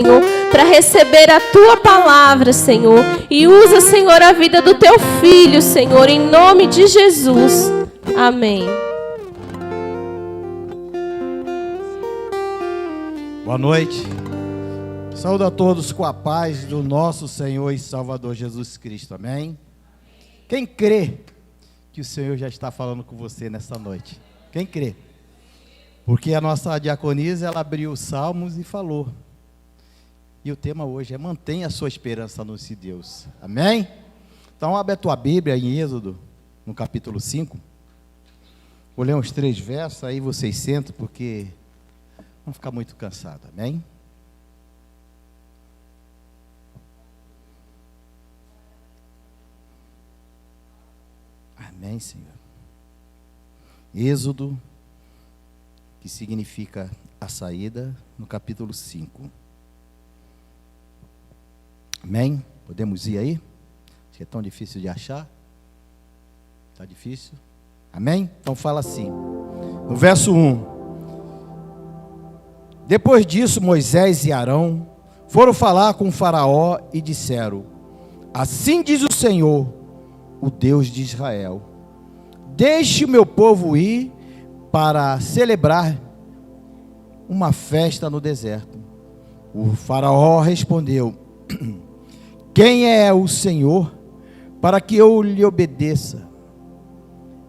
Senhor, para receber a tua palavra, Senhor, e usa, Senhor, a vida do teu filho, Senhor, em nome de Jesus. Amém. Boa noite. Saúdo a todos com a paz do nosso Senhor e Salvador Jesus Cristo. Amém? Quem crê que o Senhor já está falando com você nessa noite? Quem crê? Porque a nossa diaconisa, ela abriu os salmos e falou. E o tema hoje é mantenha a sua esperança no Deus. Amém? Então abre a tua Bíblia em Êxodo, no capítulo 5. Vou ler uns 3 versos, aí vocês sentam, porque vão ficar muito cansados. Amém? Amém, Senhor. Êxodo, que significa a saída, no capítulo 5. Amém? Podemos ir aí? Acho que é tão difícil de achar. Está difícil? Amém? Então fala assim, no verso 1. Depois disso, Moisés e Arão foram falar com o faraó e disseram: assim diz o Senhor, o Deus de Israel: deixe o meu povo ir para celebrar uma festa no deserto. O faraó respondeu: quem é o Senhor para que eu lhe obedeça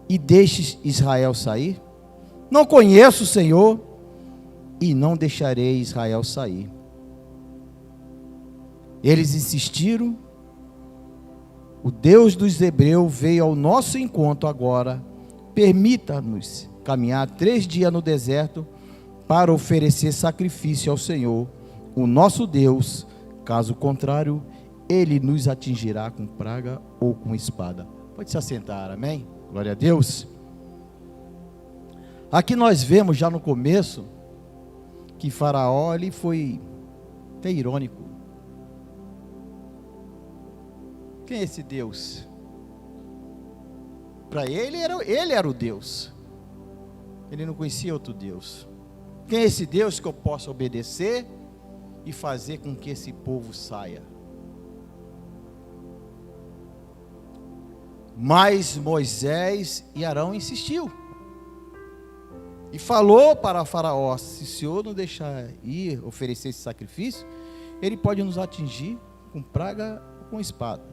e deixe Israel sair? Não conheço o Senhor e não deixarei Israel sair. Eles insistiram. O Deus dos Hebreus veio ao nosso encontro agora. Permita-nos caminhar 3 dias no deserto para oferecer sacrifício ao Senhor, o nosso Deus. Caso contrário, Ele nos atingirá com praga ou com espada. Pode se assentar, amém? Glória a Deus. Aqui nós vemos já no começo que Faraó ele foi até irônico. Quem é esse Deus? Para ele era o Deus. Ele não conhecia outro Deus. Quem é esse Deus que eu possa obedecer e fazer com que esse povo saia? Mas Moisés e Arão insistiu. E falou para Faraó: se o Senhor não deixar ir oferecer esse sacrifício, ele pode nos atingir com praga ou com espada.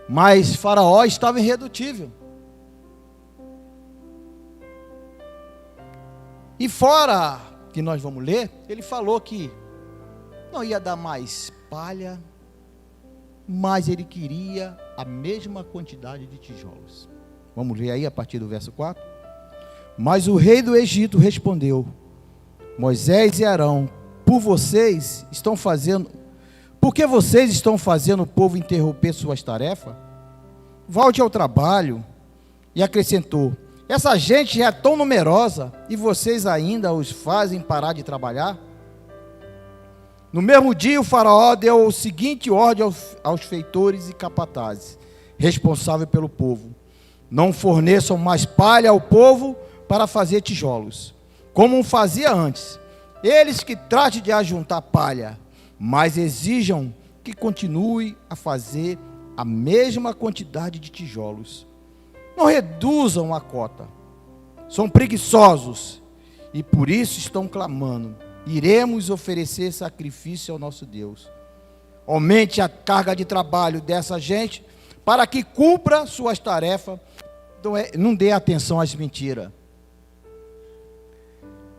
Mas Faraó estava irredutível. E fora que nós vamos ler, ele falou que não ia dar mais palha, mas ele queria a mesma quantidade de tijolos. Vamos ler aí a partir do verso 4. Mas o rei do Egito respondeu: Moisés e Arão, por que vocês estão fazendo o povo interromper suas tarefas? Volte ao trabalho. E acrescentou: essa gente é tão numerosa e vocês ainda os fazem parar de trabalhar? No mesmo dia, o faraó deu a seguinte ordem aos feitores e capatazes, responsáveis pelo povo: não forneçam mais palha ao povo para fazer tijolos, como fazia antes. Eles que tratem de ajuntar palha, mas exijam que continue a fazer a mesma quantidade de tijolos. Não reduzam a cota. São preguiçosos e por isso estão clamando: iremos oferecer sacrifício ao nosso Deus. Aumente a carga de trabalho dessa gente para que cumpra suas tarefas. Não dê atenção às mentiras.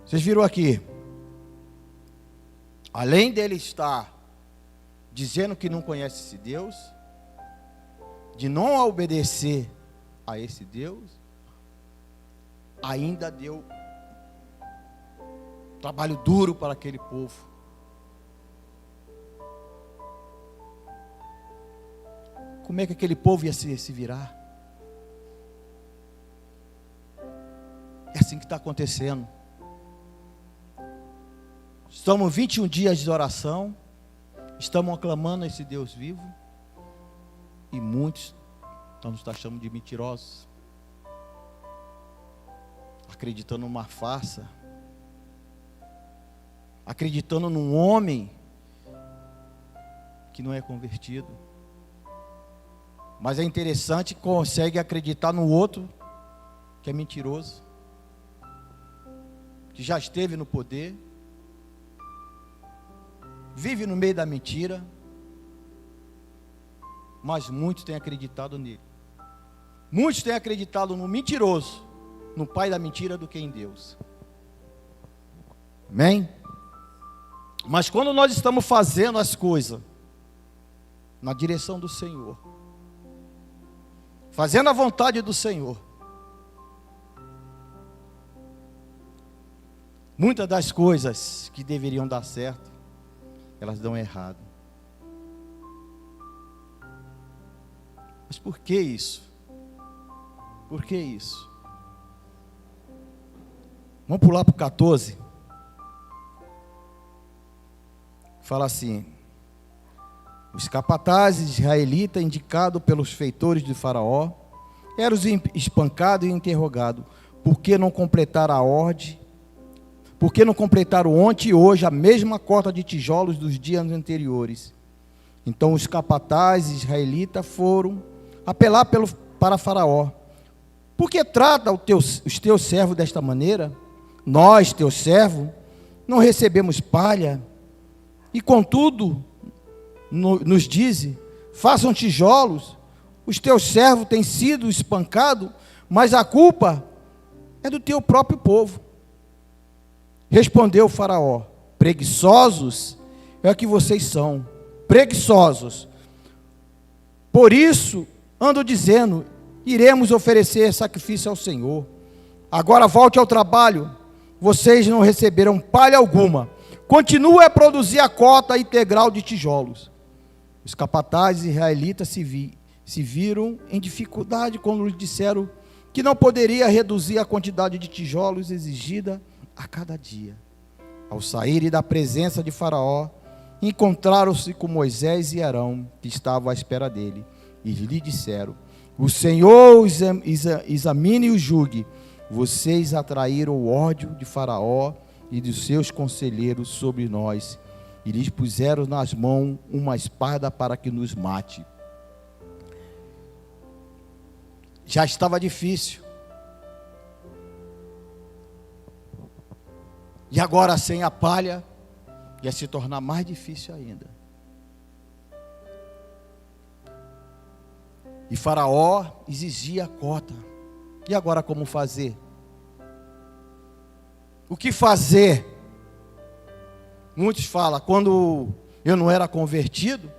Vocês viram aqui, além dele estar dizendo que não conhece esse Deus, de não obedecer a esse Deus, ainda deu trabalho duro para aquele povo. Como é que aquele povo ia se virar? É assim que está acontecendo. Estamos 21 dias de oração, estamos aclamando a esse Deus vivo, e muitos nos taxando de mentirosos, acreditando numa farsa, acreditando num homem que não é convertido. Mas é interessante que consegue acreditar no outro que é mentiroso, que já esteve no poder, vive no meio da mentira, mas muitos têm acreditado nele. Muitos têm acreditado no mentiroso, no pai da mentira, do que em Deus. Amém? Mas quando nós estamos fazendo as coisas na direção do Senhor, fazendo a vontade do Senhor, muitas das coisas que deveriam dar certo, elas dão errado. Mas por que isso? Por que isso? Vamos pular para o 14. Fala assim: os capatazes israelitas, indicados pelos feitores de Faraó, eram espancados e interrogados: por que não completaram a ordem? Por que não completaram ontem e hoje a mesma cota de tijolos dos dias anteriores? Então os capatazes israelitas foram apelar para Faraó: por que trata os teus servos desta maneira? Nós, teus servos, não recebemos palha, e contudo nos dize: façam tijolos. Os teus servos têm sido espancados, mas a culpa é do teu próprio povo. Respondeu Faraó: preguiçosos é o que vocês são, preguiçosos. Por isso ando dizendo: iremos oferecer sacrifício ao Senhor. Agora volte ao trabalho. Vocês não receberam palha alguma. Continue a produzir a cota integral de tijolos. Os capatazes israelitas se viram em dificuldade quando lhes disseram que não poderia reduzir a quantidade de tijolos exigida a cada dia. Ao saírem da presença de Faraó, encontraram-se com Moisés e Arão, que estavam à espera dele, e lhe disseram: o Senhor examine e o julgue. Vocês atraíram o ódio de Faraó e dos seus conselheiros sobre nós, e lhes puseram nas mãos uma espada para que nos mate. Já estava difícil. E agora sem a palha, ia se tornar mais difícil ainda. E Faraó exigia a cota. E agora como fazer? O que fazer? Muitos falam: quando eu não era convertido,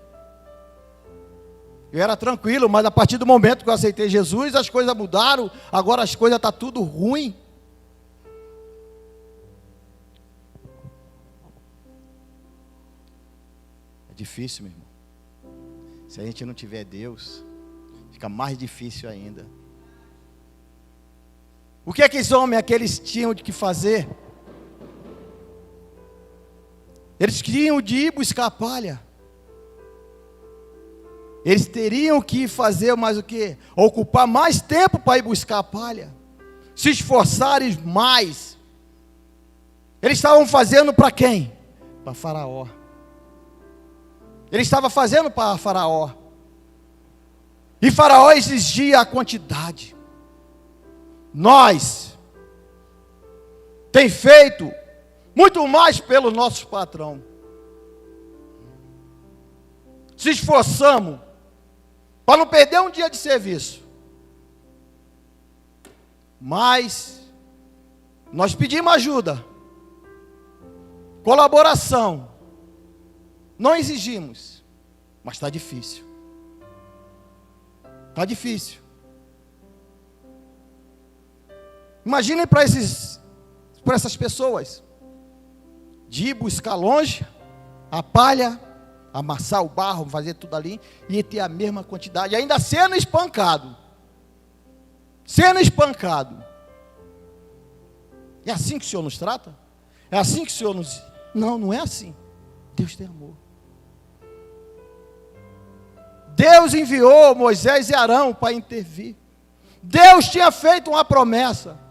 eu era tranquilo, mas a partir do momento que eu aceitei Jesus, as coisas mudaram, agora as coisas estão tudo ruim. É difícil, meu irmão. Se a gente não tiver Deus, fica mais difícil ainda. O que é que aqueles tinham de que fazer? Eles tinham de ir buscar a palha. Eles teriam que fazer mais o quê? Ocupar mais tempo para ir buscar a palha. Se esforçarem mais. Eles estavam fazendo para quem? Para Faraó. Eles estavam fazendo para Faraó. E Faraó exigia a quantidade. Nós tem feito muito mais pelo nosso patrão. Se esforçamos para não perder um dia de serviço. Mas nós pedimos ajuda, colaboração. Não exigimos, mas está difícil. Está difícil. Imaginem para essas pessoas, de ir buscar longe a palha, amassar o barro, fazer tudo ali, e ter a mesma quantidade, ainda sendo espancado. Sendo espancado. É assim que o Senhor nos trata? É assim que o Senhor nos... Não, não é assim. Deus tem amor. Deus enviou Moisés e Arão para intervir. Deus tinha feito uma promessa,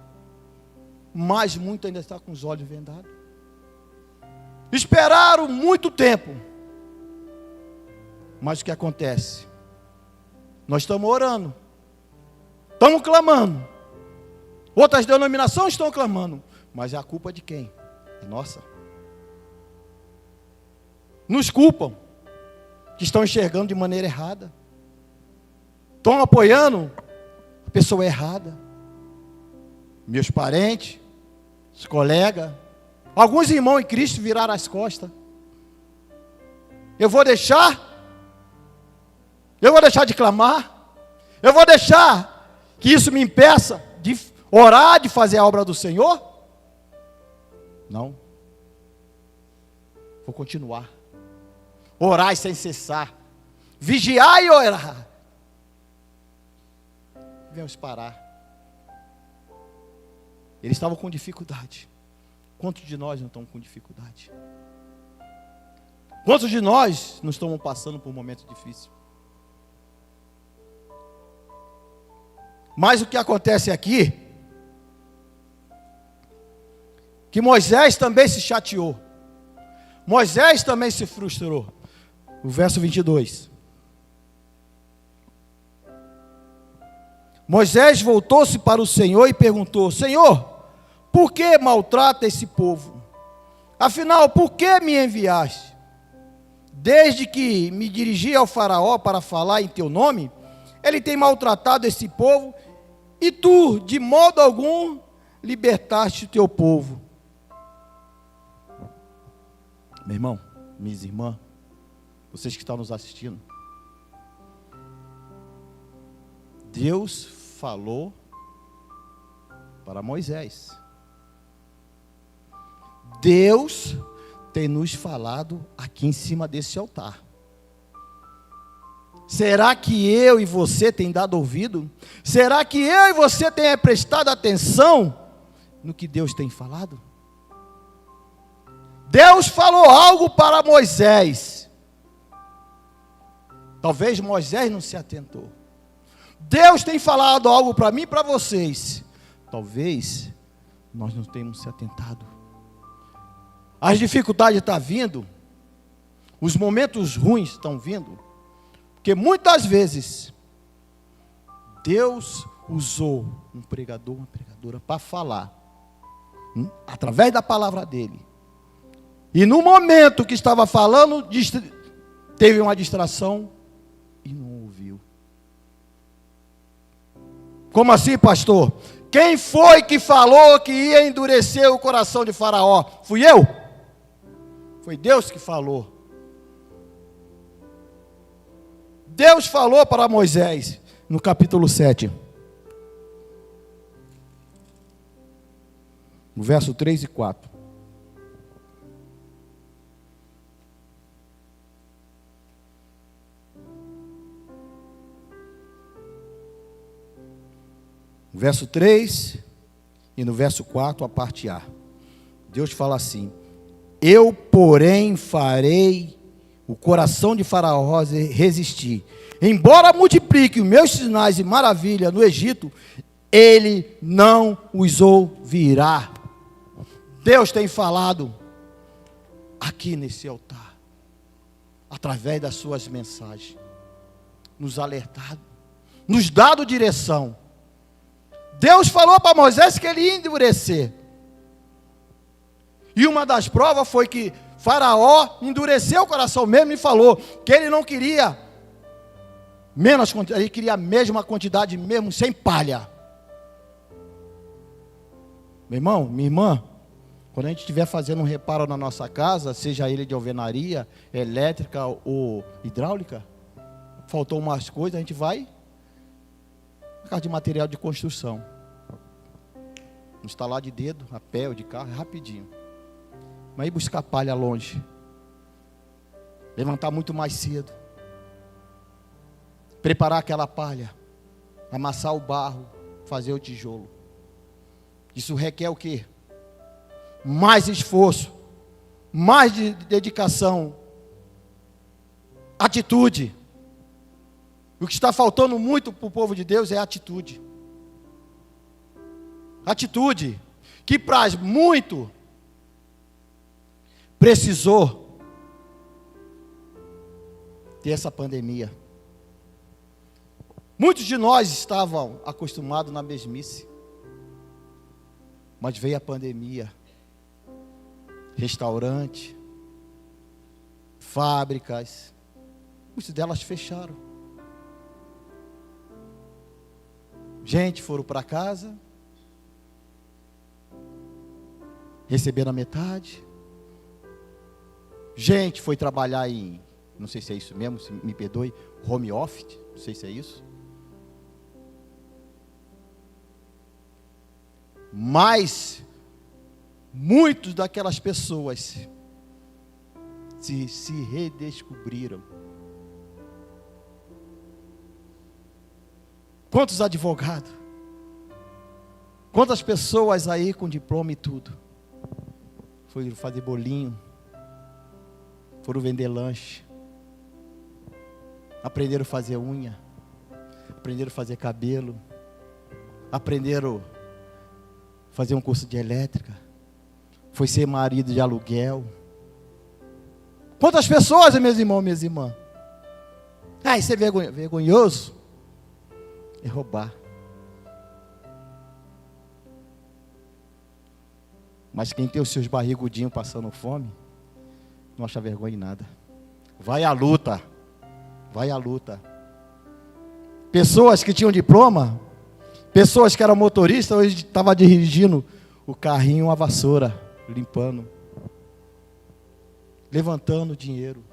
mas muito ainda está com os olhos vendados. Esperaram muito tempo. Mas o que acontece? Nós estamos orando. Estamos clamando. Outras denominações estão clamando. Mas é a culpa de quem? É nossa. Nos culpam. Que estão enxergando de maneira errada. Estão apoiando a pessoa errada. Meus parentes, os colegas, alguns irmãos em Cristo viraram as costas. Eu vou deixar de clamar? Eu vou deixar que isso me impeça de orar, de fazer a obra do Senhor? Não. Vou continuar. Orar sem cessar. Vigiar e orar. Vamos parar. Eles estavam com dificuldade. Quantos de nós não estamos com dificuldade? Quantos de nós não estamos passando por um momento difícil? Mas o que acontece aqui, que Moisés também se chateou. Moisés também se frustrou. O verso 22. Moisés voltou-se para o Senhor e perguntou: Senhor, por que maltrata esse povo? Afinal, por que me enviaste? Desde que me dirigi ao faraó para falar em teu nome, ele tem maltratado esse povo, e tu, de modo algum, libertaste o teu povo. Meu irmão, minhas irmãs, vocês que estão nos assistindo, Deus falou para Moisés. Deus tem nos falado aqui em cima desse altar. Será que eu e você tem dado ouvido? Será que eu e você tem prestado atenção no que Deus tem falado? Deus falou algo para Moisés. Talvez Moisés não se atentou. Deus tem falado algo para mim e para vocês. Talvez nós não tenhamos se atentado. As dificuldades estão vindo. Os momentos ruins estão vindo. Porque muitas vezes Deus usou um pregador, uma pregadora para falar através da palavra dele. E no momento que estava falando, teve uma distração e não ouviu. Como assim, pastor? Quem foi que falou que ia endurecer o coração de Faraó? Fui eu? Foi Deus que falou. Deus falou para Moisés, no capítulo 7. No verso 3 e 4. No verso 3 e no verso 4, a parte A. Deus fala assim: eu, porém, farei o coração de Faraó resistir. Embora multiplique os meus sinais e maravilhas no Egito, ele não os ouvirá. Deus tem falado aqui nesse altar, através das suas mensagens, nos alertado, nos dado direção. Deus falou para Moisés que ele ia endurecer. E uma das provas foi que Faraó endureceu o coração mesmo e falou que ele não queria menos, ele queria a mesma quantidade mesmo, sem palha. Meu irmão, minha irmã, quando a gente estiver fazendo um reparo na nossa casa, seja ele de alvenaria, elétrica ou hidráulica, faltou umas coisas, a gente vai na casa de material de construção. Instalar de dedo, a pé ou de carro, é rapidinho. Mas ir buscar palha longe. Levantar muito mais cedo. Preparar aquela palha. Amassar o barro. Fazer o tijolo. Isso requer o quê? Mais esforço. Mais dedicação. Atitude. O que está faltando muito para o povo de Deus é atitude. Atitude. Que para muito precisou ter essa pandemia. Muitos de nós estavam acostumados na mesmice, mas veio a pandemia. Restaurante, fábricas, muitas delas fecharam. Gente foram para casa, receberam a metade. Gente foi trabalhar em, não sei se é isso mesmo, se me perdoe, home office, não sei se é isso. Mas muitos daquelas pessoas se redescobriram. Quantos advogados? Quantas pessoas aí com diploma e tudo? Foram fazer bolinho, foram vender lanche, aprenderam a fazer unha, aprenderam a fazer cabelo, aprenderam a fazer um curso de elétrica, foi ser marido de aluguel. Quantas pessoas, meus irmãos, minhas irmãs? Ah, isso é vergonhoso. É roubar. Mas quem tem os seus barrigudinhos passando fome, não acha vergonha em nada. Vai à luta. Vai à luta. Pessoas que tinham diploma, pessoas que eram motoristas, hoje estavam dirigindo o carrinho, a vassoura, limpando, levantando dinheiro.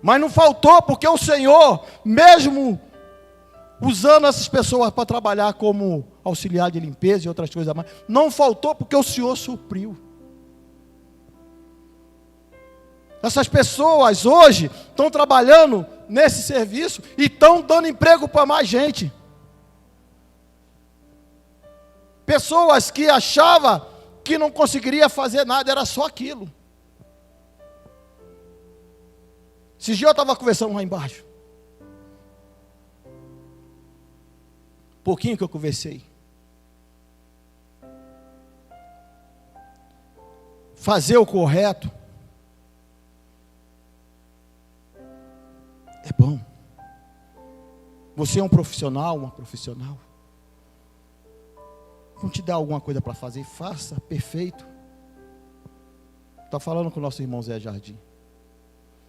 Mas não faltou, porque o Senhor, mesmo usando essas pessoas para trabalhar como auxiliar de limpeza e outras coisas mais, não faltou porque o Senhor supriu. Essas pessoas hoje estão trabalhando nesse serviço e estão dando emprego para mais gente. Pessoas que achavam que não conseguiria fazer nada, era só aquilo. Esses dias eu estava conversando lá embaixo. Pouquinho que eu conversei. Fazer o correto é bom. Você é um profissional, uma profissional. Não te dá alguma coisa para fazer, faça, perfeito. Está falando com o nosso irmão Zé Jardim.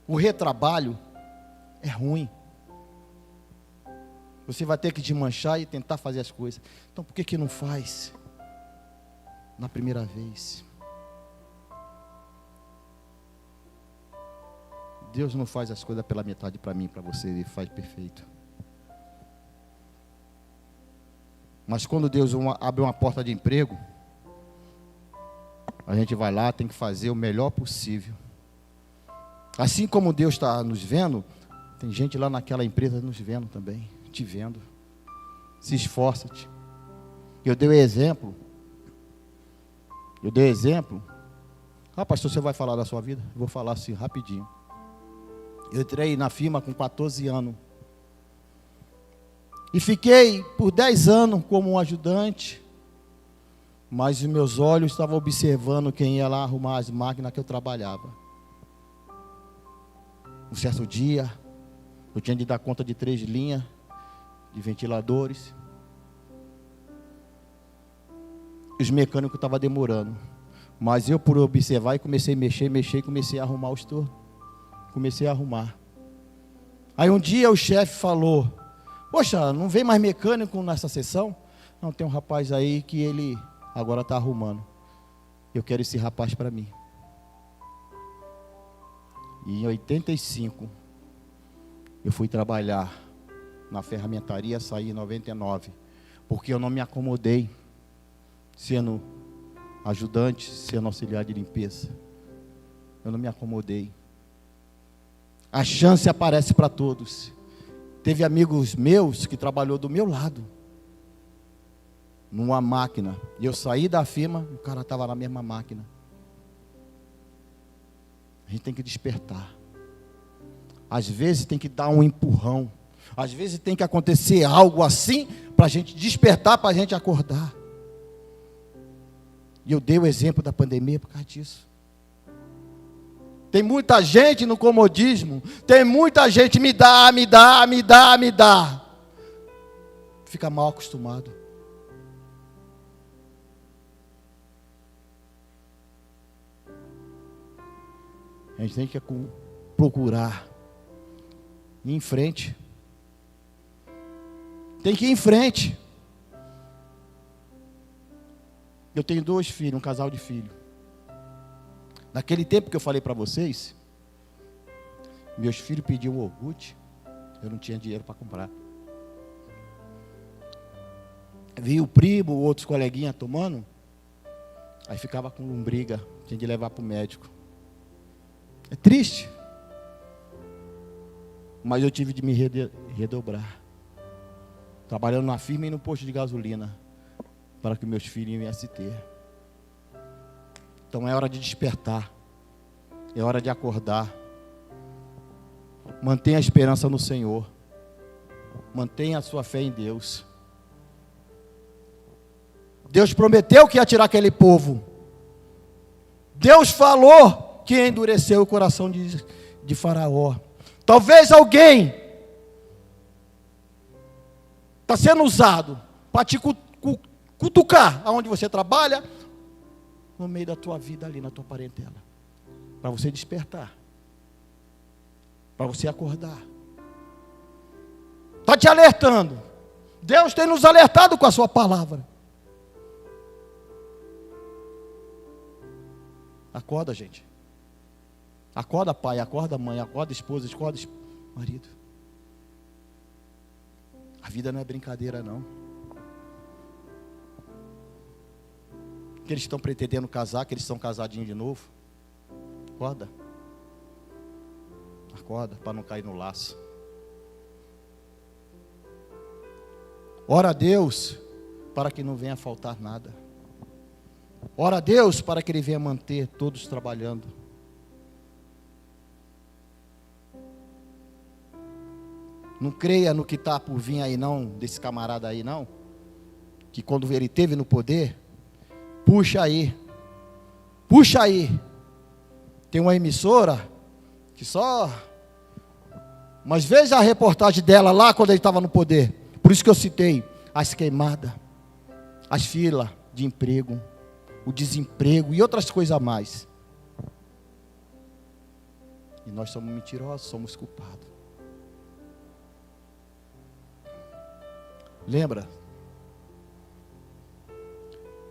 O retrabalho é ruim. Você vai ter que desmanchar e tentar fazer as coisas. Então por que não faz na primeira vez? Deus não faz as coisas pela metade para mim, para você, Ele faz perfeito. Mas quando Deus abre uma porta de emprego, a gente vai lá, tem que fazer o melhor possível. Assim como Deus está nos vendo, tem gente lá naquela empresa nos vendo também, te vendo. Se esforça-te. Eu dei exemplo. Ah, pastor, você vai falar da sua vida? Eu vou falar assim, rapidinho. Eu entrei na firma com 14 anos. E fiquei por 10 anos como um ajudante. Mas os meus olhos estavam observando quem ia lá arrumar as máquinas que eu trabalhava. Um certo dia, eu tinha de dar conta de 3 linhas de ventiladores. Os mecânicos estavam demorando. Mas eu, por observar, comecei a mexer e comecei a arrumar os tornos. Comecei a arrumar. Aí um dia o chefe falou: poxa, não vem mais mecânico nessa sessão? Não, tem um rapaz aí que ele agora está arrumando. Eu quero esse rapaz para mim. E em 85, eu fui trabalhar na ferramentaria, saí em 99. Porque eu não me acomodei sendo ajudante, sendo auxiliar de limpeza. Eu não me acomodei. A chance aparece para todos. Teve amigos meus que trabalhou do meu lado, numa máquina. E eu saí da firma, o cara estava na mesma máquina. A gente tem que despertar. Às vezes tem que dar um empurrão. Às vezes tem que acontecer algo assim, para a gente despertar, para a gente acordar. E eu dei o exemplo da pandemia por causa disso. Tem muita gente no comodismo. Tem muita gente me dá, me dá, me dá, me dá. Fica mal acostumado. A gente tem que procurar ir em frente. Tem que ir em frente. Eu tenho 2 filhos, um casal de filhos. Naquele tempo que eu falei para vocês, meus filhos pediam iogurte, eu não tinha dinheiro para comprar. Vi o primo, outros coleguinhas tomando, aí ficava com lombriga, tinha de levar para o médico. É triste, mas eu tive de me redobrar, trabalhando na firma e no posto de gasolina, para que meus filhos viessem ter. Então é hora de despertar, é hora de acordar. Mantenha a esperança no Senhor, mantenha a sua fé em Deus. Deus prometeu que ia tirar aquele povo. Deus falou que endureceu o coração de Faraó. Talvez alguém está sendo usado para te cutucar aonde você trabalha, no meio da tua vida ali, na tua parentela, para você despertar, para você acordar. Está te alertando. Deus tem nos alertado com a sua palavra. Acorda, gente. Acorda, pai, acorda, mãe, acorda, esposa, acorda, marido. A vida não é brincadeira, não. Que eles estão pretendendo casar, que eles estão casadinhos de novo. Acorda. Acorda, para não cair no laço. Ora a Deus, para que não venha faltar nada. Ora a Deus, para que Ele venha manter todos trabalhando. Não creia no que está por vir aí não, desse camarada aí não, que quando ele esteve no poder, puxa aí, tem uma emissora, que só, mas veja a reportagem dela lá, quando ele estava no poder, por isso que eu citei, as queimadas, as filas de emprego, o desemprego e outras coisas a mais, e nós somos mentirosos, somos culpados. Lembra?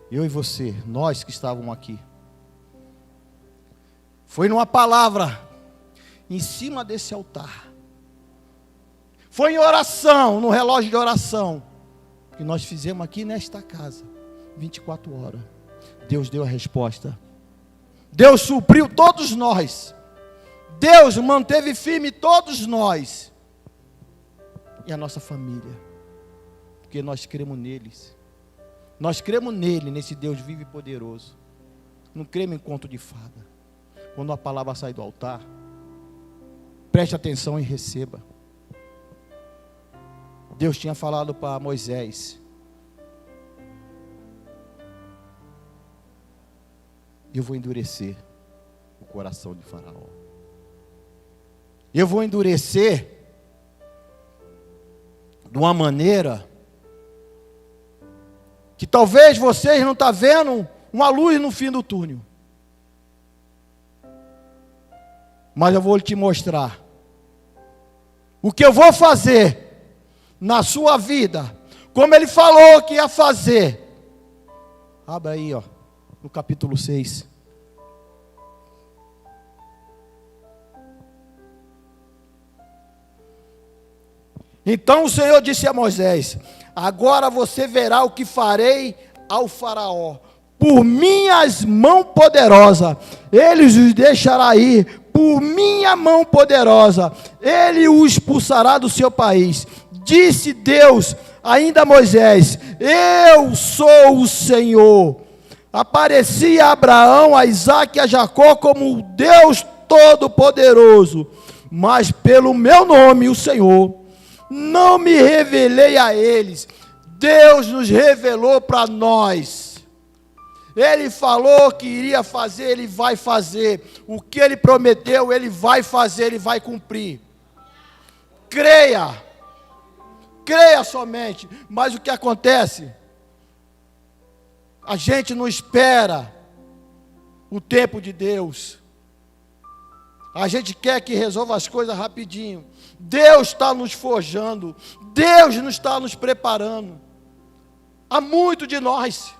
Eu e você, nós que estávamos aqui, foi numa palavra, em cima desse altar, foi em oração, no relógio de oração, que nós fizemos aqui nesta casa, 24 horas, Deus deu a resposta, Deus supriu todos nós, Deus manteve firme todos nós, e a nossa família, porque nós cremos neles. Nós cremos nele, nesse Deus vivo e poderoso. Não cremos em conto de fada. Quando a palavra sai do altar, preste atenção e receba. Deus tinha falado para Moisés: eu vou endurecer o coração de Faraó. Eu vou endurecer de uma maneira que talvez vocês não estão vendo uma luz no fim do túnel. Mas eu vou te mostrar o que eu vou fazer na sua vida, como Ele falou que ia fazer. Abra aí, ó, no capítulo 6. Então o Senhor disse a Moisés: agora você verá o que farei ao Faraó. Por minhas mãos poderosas, ele os deixará ir. Por minha mão poderosa, ele o expulsará do seu país. Disse Deus ainda a Moisés: eu sou o Senhor. Apareci a Abraão, a Isaque e a Jacó como o Deus Todo-Poderoso. Mas pelo meu nome, o Senhor, não me revelei a eles. Deus nos revelou para nós. Ele falou que iria fazer, Ele vai fazer. O que Ele prometeu, Ele vai fazer, Ele vai cumprir. Creia. Creia somente. Mas o que acontece? A gente não espera o tempo de Deus. A gente quer que resolva as coisas rapidinho. Deus está nos forjando. Deus não está nos preparando. Há muito de nós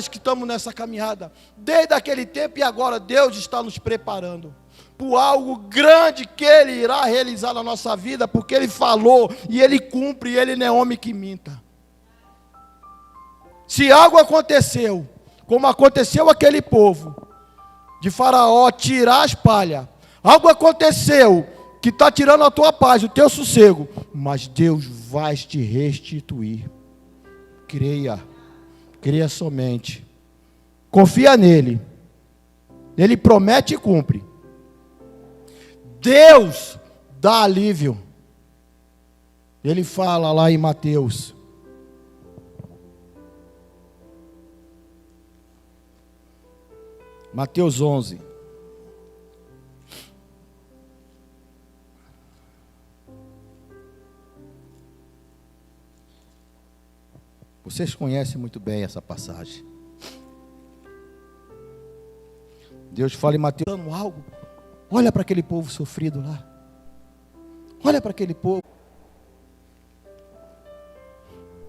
que estamos nessa caminhada, desde aquele tempo e agora Deus está nos preparando por algo grande que Ele irá realizar na nossa vida, porque Ele falou e Ele cumpre, e Ele não é homem que minta. Se algo aconteceu, como aconteceu aquele povo de Faraó tirar as palhas, algo aconteceu que está tirando a tua paz, o teu sossego, mas Deus vai te restituir. Creia, creia somente, confia nele, Ele promete e cumpre. Deus dá alívio. Ele fala lá em Mateus, Mateus 11. Vocês conhecem muito bem essa passagem. Deus fala em Mateus algo. Olha para aquele povo sofrido lá. Olha para aquele povo.